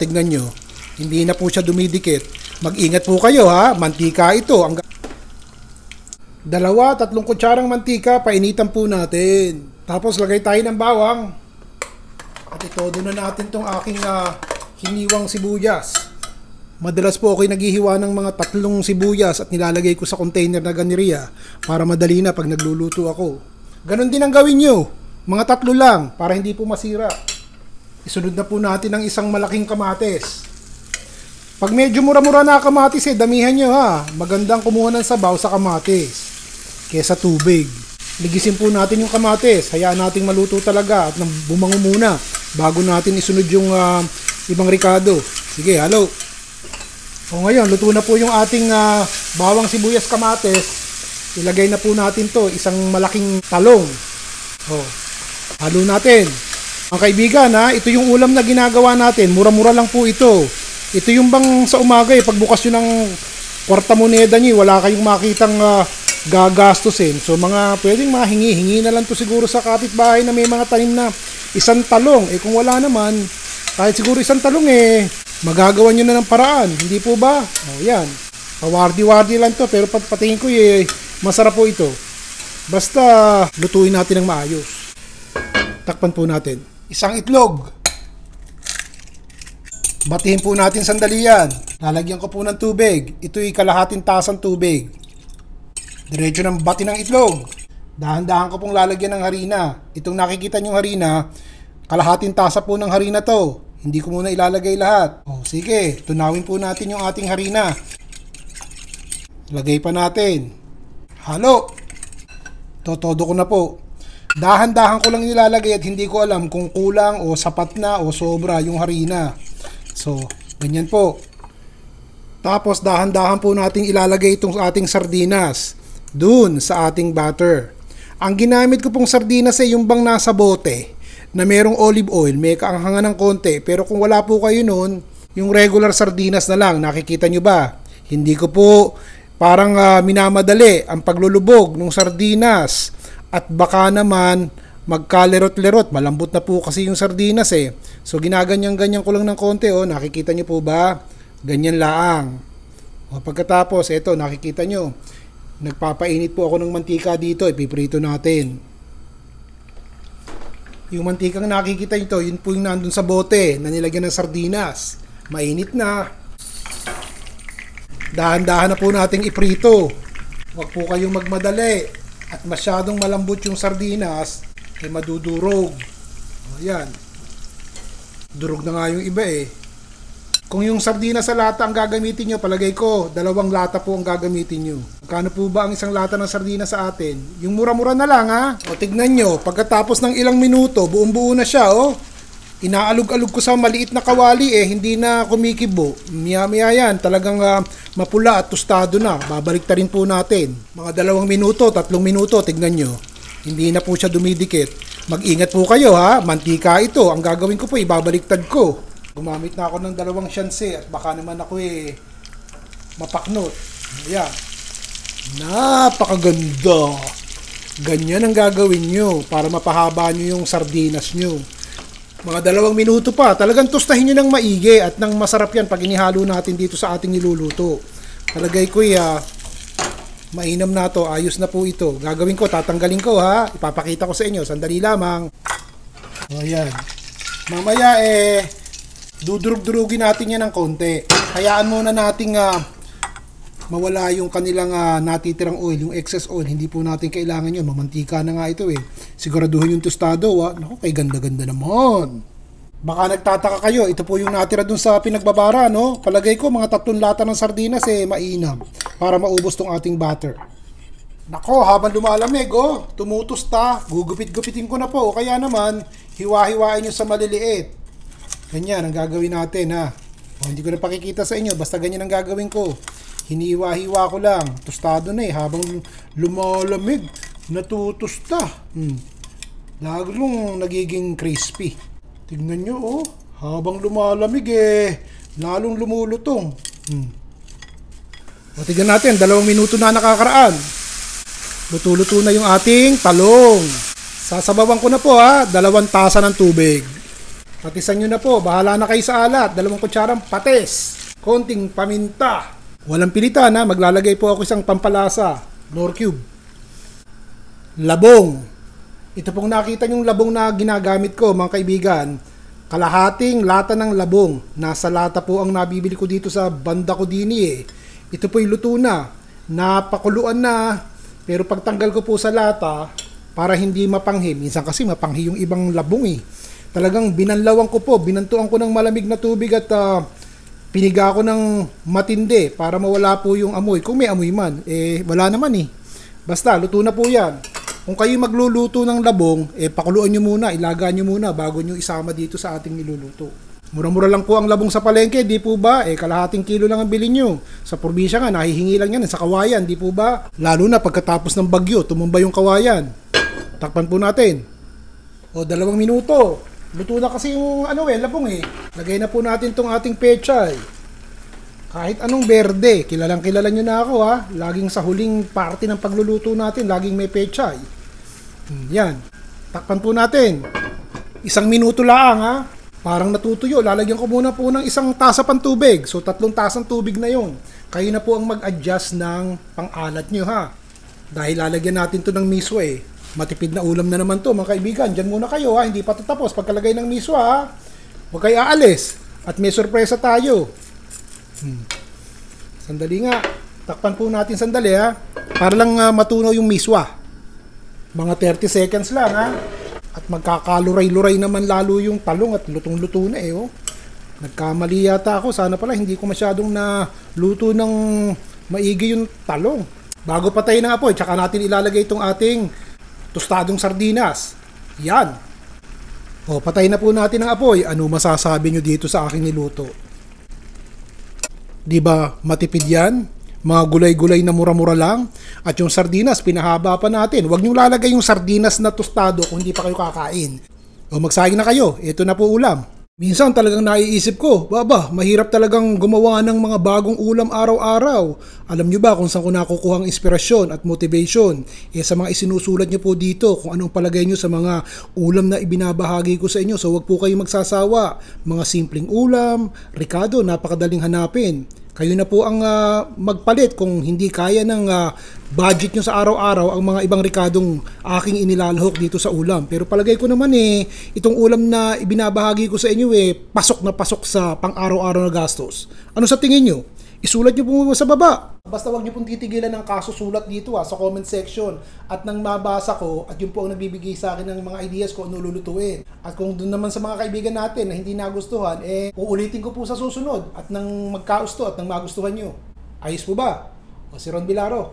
Tignan nyo, hindi na po siya dumidikit. Mag-ingat po kayo ha, mantika ito. 2-3 kutsarang mantika, painitan po natin. Tapos lagay tayo ng bawang. At itodo na natin tong aking hiniwang sibuyas. Madalas po ako'y naghihiwa ng mga 3 sibuyas at nilalagay ko sa container na ganiriya para madali na pag nagluluto ako. Ganon din ang gawin nyo. Mga 3 lang para hindi po masira. Isunod na po natin ang isang malaking kamatis. Pag medyo mura-mura na kamatis damihan nyo ha. Magandang kumuha ng sabaw sa kamatis kesa tubig. Ligisin po natin yung kamatis. Hayaan nating maluto talaga at bumango muna bago natin isunod yung ibang ricado. Sige, halo. O ngayon, luto na po yung ating bawang sibuyas kamatis. Ilagay na po natin to, isang malaking talong. O, halo natin. Mga kaibigan ito yung ulam na ginagawa natin. Mura-mura lang po ito. Ito yung bang sa umaga pagbukas nyo ng kwarta moneda nyo, wala kayong makitang gagastusin. So mga pwedeng mahingi-hingi na lang to siguro sa kapitbahay na may mga tanim na isang talong. Kung wala naman, kahit siguro isang talong magagawa nyo na ng paraan. Hindi po ba? O yan. Pawardi-wardi lang to pero patingin ko masarap po ito. Basta lutuin natin ng maayos. Takpan po natin. Isang itlog. Batihin po natin sandali yan. Lalagyan ko po ng tubig. Ito'y kalahating tasang tubig. Diretso ng bati ng itlog. Dahan-dahan ko pong lalagyan ng harina. Itong nakikita nyong harina, kalahating tasa po ng harina to. Hindi ko muna ilalagay lahat. O sige, tunawin po natin yung ating harina. Lagay pa natin. Halo. Totodo ko na po. Dahan-dahan ko lang nilalagay at hindi ko alam kung kulang o sapat na o sobra yung harina. So, ganyan po. Tapos dahan-dahan po nating ilalagay itong ating sardinas dun sa ating batter. Ang ginamit ko pong sardinas yung bang nasa bote na merong olive oil, may kaanghangan ng konti. Pero kung wala po kayo nun, yung regular sardinas na lang, nakikita nyo ba? Hindi ko po parang minamadali ang paglulubog ng sardinas at baka naman magkalerot-lerot. Malambot na po kasi yung sardinas So ginaganyan-ganyan ko lang ng konti nakikita nyo po ba? Ganyan laang. O pagkatapos, eto nakikita nyo, nagpapainit po ako ng mantika dito, ipiprito natin. Yung mantikang nakikita nyo yun po yung nandun sa bote na nilagyan ng sardinas. Mainit na. Dahan-dahan na po nating iprito. Huwag po kayong magmadali at masyadong malambot yung sardinas madudurog. Ayan. Durog na nga yung iba Kung yung sardinas sa lata ang gagamitin nyo, palagay ko 2 lata po ang gagamitin nyo. Magkano po ba ang isang lata ng sardinas sa atin? Yung mura-mura na lang O tignan nyo, pagkatapos ng ilang minuto, buong-buo na siya Inaalog-alog ko sa maliit na kawali hindi na kumikibo. Maya-maya yan, talagang mapula at tostado na. Babalik ta rin po natin. Mga 2 minuto, 3 minuto, tignan nyo. Hindi na po siya dumidikit. Mag-ingat po kayo mantika ito. Ang gagawin ko po, ibabaliktad ko. Gumamit na ako ng 2 syanse at baka naman ako mapaknot. Ayan. Napakaganda. Ganyan ang gagawin nyo para mapahaba nyo yung sardinas nyo. Mga 2 minuto pa. Talagang tostahin nyo ng maigi at ng masarap yan pag inihalo natin dito sa ating niluluto. Talagay ko mainam na to, ayos na po ito. Gagawin ko, tatanggalin ko ipapakita ko sa inyo, sandali lamang. Ayan. Mamaya dudurug-durugin natin yan ng konti. Hayaan muna nating mawala yung kanilang natitirang oil, yung excess oil. Hindi po natin kailangan yun, mamantika na nga ito Siguraduhin yung tostado Naku, kay ganda-ganda naman. Baka nagtataka kayo, ito po yung natira dun sa pinagbabara, Palagay ko, mga 3 lata ng sardinas, mainam. Para maubos tong ating batter. Nako, habang lumalamig, tumutusta. Gugupit-gupitin ko na po. O kaya naman, hiwa-hiwain nyo sa maliliit. Ganyan ang gagawin natin, hindi ko na pakikita sa inyo, basta ganyan ang gagawin ko. Hiniwa-hiwa ko lang. Tostado na habang lumalamig. Natutusta. Lalong nagiging crispy. Tignan nyo, habang lumalamig lalong lumulutong. O tignan natin, 2 minuto na nakakaraan. Luto-luto na yung ating talong. Sasabawan ko na po 2 tasa ng tubig. Patisan nyo na po. Bahala na kayo sa alat. 2 kutsarang patis. Konting paminta. Walang pilitan ha. Maglalagay po ako isang pampalasa. Nor cube. Labong. Ito pong nakita yung labong na ginagamit ko mga kaibigan. Kalahating lata ng labong. Nasa lata po ang nabibili ko dito sa banda ko dini eh. Ito po'y luto na. Napakuluan na. Pero pagtanggal ko po sa lata, para hindi mapanghi. Minsan kasi mapanghi yung ibang labong eh. Talagang binanlawan ko po. Binantuan ko ng malamig na tubig at piniga ko ng matindi para mawala po yung amoy. Kung may amoy man, wala naman eh. Basta, luto na po yan. Kung kayo magluluto ng labong, pakuluan nyo muna, ilagaan nyo muna bago nyo isama dito sa ating niluluto. Mura-mura lang po ang labong sa palengke, di po ba? Kalahating kilo lang ang bilhin nyo. Sa probinsya nga, nahihingi lang yan sa kawayan, di po ba? Lalo na pagkatapos ng bagyo, tumumba yung kawayan. Takpan po natin. 2 minuto. Luto na kasi yung labong eh. Lagay na po natin tong ating pechay. Kahit anong berde, kilala nyo na ako ha. Laging sa huling parte ng pagluluto natin, laging may pechay. Yan. Takpan po natin. 1 minuto lang ha. Parang natutuyo. Lalagyan ko muna po ng 1 tasa pang tubig. So 3 tasang tubig na yon. Kayo na po ang mag-adjust ng pang-alat nyo ha. Dahil lalagyan natin to ng miswa eh. Matipid na ulam na naman to mga kaibigan. Diyan muna kayo ha. Hindi pa tatapos pagkalagay ng miswa ha. Huwag kayo aalis. At may sorpresa tayo. Sandali nga. Takpan po natin sandali ha. Para lang matunaw yung miswa. Mga 30 seconds lang ha. At magkakaluray-luray naman lalo yung talong at lutong-luto na eh oh. Nagkamali yata ako. Sana pala hindi ko masyadong na luto ng maigi yung talong. Bago patay ng apoy, tsaka natin ilalagay itong ating tostadong sardinas. Yan. Patay na po natin ang apoy. Ano masasabi nyo dito sa aking niluto? Di ba matipid yan? Mga gulay-gulay na mura-mura lang. At yung sardinas, pinahaba pa natin. Huwag nyo lalagay yung sardinas na tostado kung hindi pa kayo kakain. Magsayang na kayo. Ito na po ulam. Minsan talagang naiisip ko, mahirap talagang gumawa ng mga bagong ulam araw-araw. Alam nyo ba kung saan ko nakukuha ang inspirasyon at motivation? Sa mga isinusulat nyo po dito kung anong palagay nyo sa mga ulam na ibinabahagi ko sa inyo. So wag po kayong magsasawa. Mga simpleng ulam, Ricardo, napakadaling hanapin. Kayo na po ang magpalit kung hindi kaya ng budget nyo sa araw-araw ang mga ibang rikadong aking inilalahok dito sa ulam. Pero palagay ko naman itong ulam na ibinabahagi ko sa inyo pasok na pasok sa pang-araw-araw na gastos. Ano sa tingin nyo? Isulat nyo po sa baba. Basta wag nyo pong titigilan ng kasusulat dito sa comment section. At nang mabasa ko, at yun po ang nagbibigay sa akin ng mga ideas ko ano lulutuin. At kung doon naman sa mga kaibigan natin na hindi nagustuhan, uulitin ko po sa susunod. At nang magkausto at nang magustuhan nyo. Ayos po ba? Si Ron Bilaro.